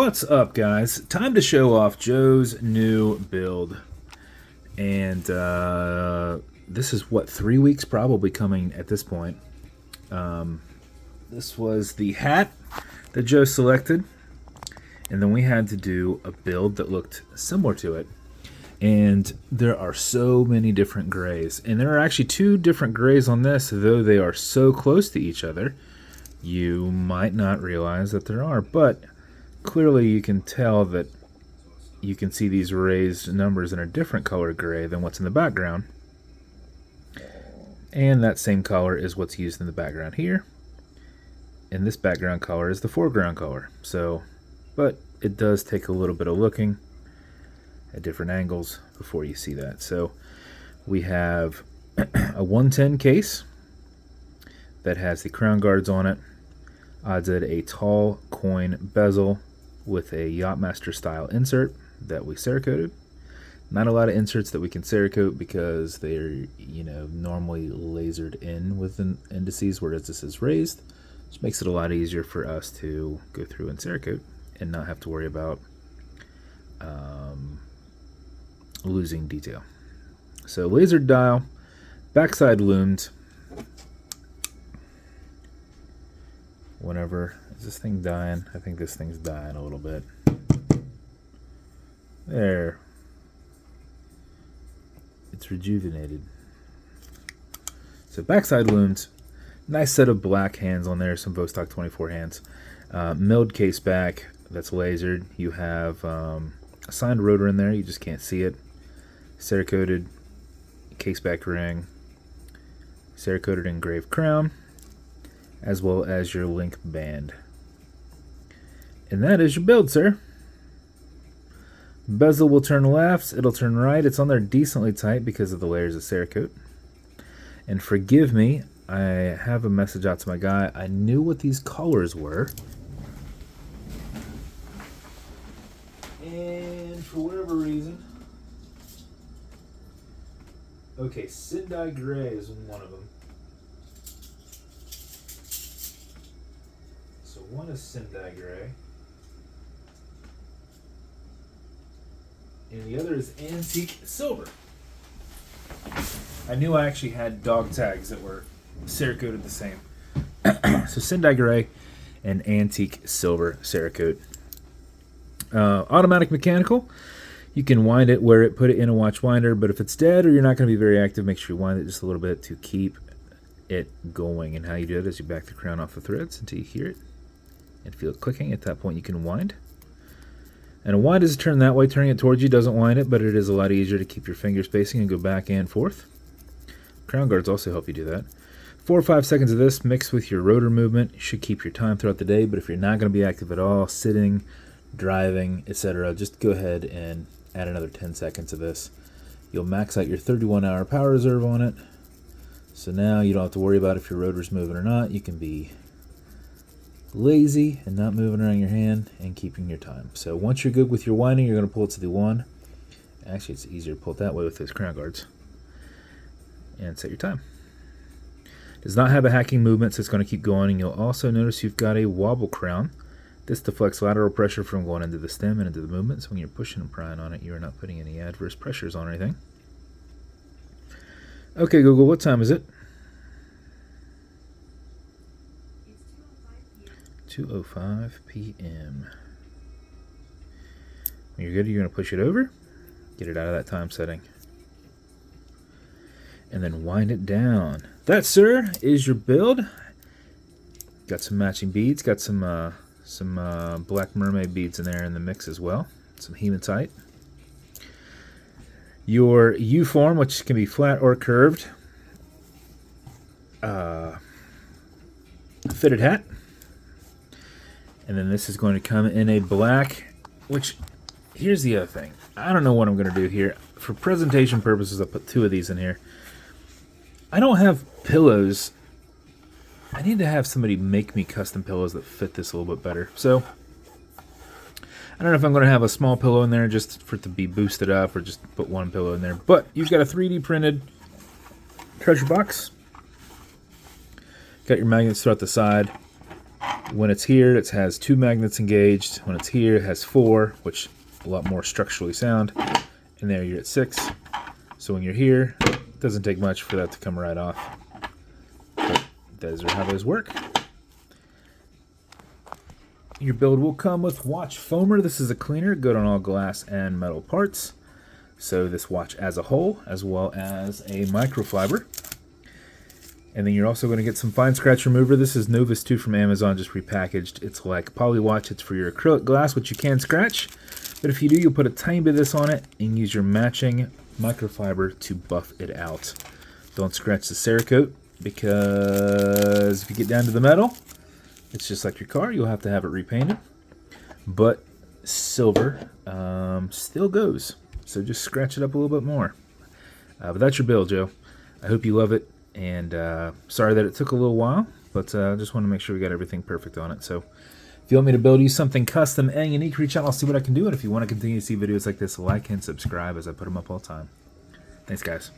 What's up, guys? Time to show off Joe's new build. And this is, what, 3 weeks probably coming at this point. This was the hat that Joe selected. And then we had to do a build that looked similar to it. And there are so many different grays. And there are actually 2 different grays on this, though they are so close to each other, you might not realize that there are. But clearly you can tell that you can see these raised numbers in a different color gray than what's in the background. And that same color is what's used in the background here. And this background color is the foreground color. So, but it does take a little bit of looking at different angles before you see that. So we have a 110 case that has the crown guards on it. I did a tall coin bezel with a yachtmaster style insert that we cerakoted. Not a lot of inserts that we can cerakote because they're, normally lasered in with indices, whereas this is raised, which makes it a lot easier for us to go through and cerakote and not have to worry about losing detail. So lasered dial, backside loomed. Whenever, is this thing dying? I think this thing's dying a little bit. There. It's rejuvenated. So backside loomed. Nice set of black hands on there, some Vostok 24 hands. Milled case back that's lasered. You have a signed rotor in there, you just can't see it. Cerakoted case back ring. Cerakoted engraved crown, as well as your link band. And that is your build, sir. Bezel will turn left, it'll turn right. It's on there decently tight because of the layers of Cerakote. And forgive me, I have a message out to my guy. I knew what these colors were, and for whatever reason, okay, Sendai gray is one of them. So one is Sendai gray, and the other is antique silver. I knew I actually had dog tags that were cerakoted the same. So Sendai gray and antique silver cerakote. Automatic mechanical. You can wind it, wear it, put it in a watch winder, but if it's dead or you're not going to be very active, make sure you wind it just a little bit to keep it going. And how you do it is you back the crown off the threads until you hear it and feel it clicking. At that point you can wind. And a wind is a turn that way. Turning it towards you doesn't wind it, but it is a lot easier to keep your finger spacing and go back and forth. Crown guards also help you do that. 4 or 5 seconds of this mixed with your rotor movement should keep your time throughout the day, but if you're not going to be active at all, sitting, driving, etc., just go ahead and add another 10 seconds of this. You'll max out your 31-hour power reserve on it. So now you don't have to worry about if your rotor's moving or not. You can be lazy and not moving around your hand and keeping your time. So once you're good with your winding, you're going to pull it to the 1. Actually, it's easier to pull it that way with those crown guards. And set your time. Does not have a hacking movement, so it's going to keep going. And you'll also notice you've got a wobble crown. This deflects lateral pressure from going into the stem and into the movement. So when you're pushing and prying on it, you're not putting any adverse pressures on anything. Okay, Google, what time is it? 2:05 p.m. When you're good, you're going to push it over, get it out of that time setting, and then wind it down. That, sir, is your build. Got some matching beads, got some black mermaid beads in there in the mix as well, some hematite. Your U-form, which can be flat or curved. Fitted hat. And then this is going to come in a black, which, here's the other thing. I don't know what I'm going to do here. For presentation purposes, I'll put 2 of these in here. I don't have pillows. I need to have somebody make me custom pillows that fit this a little bit better. So, I don't know if I'm going to have a small pillow in there just for it to be boosted up or just put one pillow in there. But you've got a 3D printed treasure box. Got your magnets throughout the side. When it's here, it has 2 magnets engaged. When it's here, it has 4, which a lot more structurally sound. And there you're at 6. So when you're here, it doesn't take much for that to come right off. But those are how those work. Your build will come with watch foamer. This is a cleaner, good on all glass and metal parts. So this watch as a whole, as well as a microfiber. And then you're also going to get some fine scratch remover. This is Novus 2 from Amazon, just repackaged. It's like a poly watch. It's for your acrylic glass, which you can scratch. But if you do, you'll put a tiny bit of this on it and use your matching microfiber to buff it out. Don't scratch the Cerakote, because if you get down to the metal, it's just like your car. You'll have to have it repainted. But silver still goes. So just scratch it up a little bit more. But that's your build, Joe. I hope you love it. And sorry that it took a little while, but I just want to make sure we got everything perfect on it. So if you want me to build you something custom and unique, reach out. I'll see what I can do. And if you want to continue to see videos like this, like and subscribe as I put them up all the time. Thanks, guys.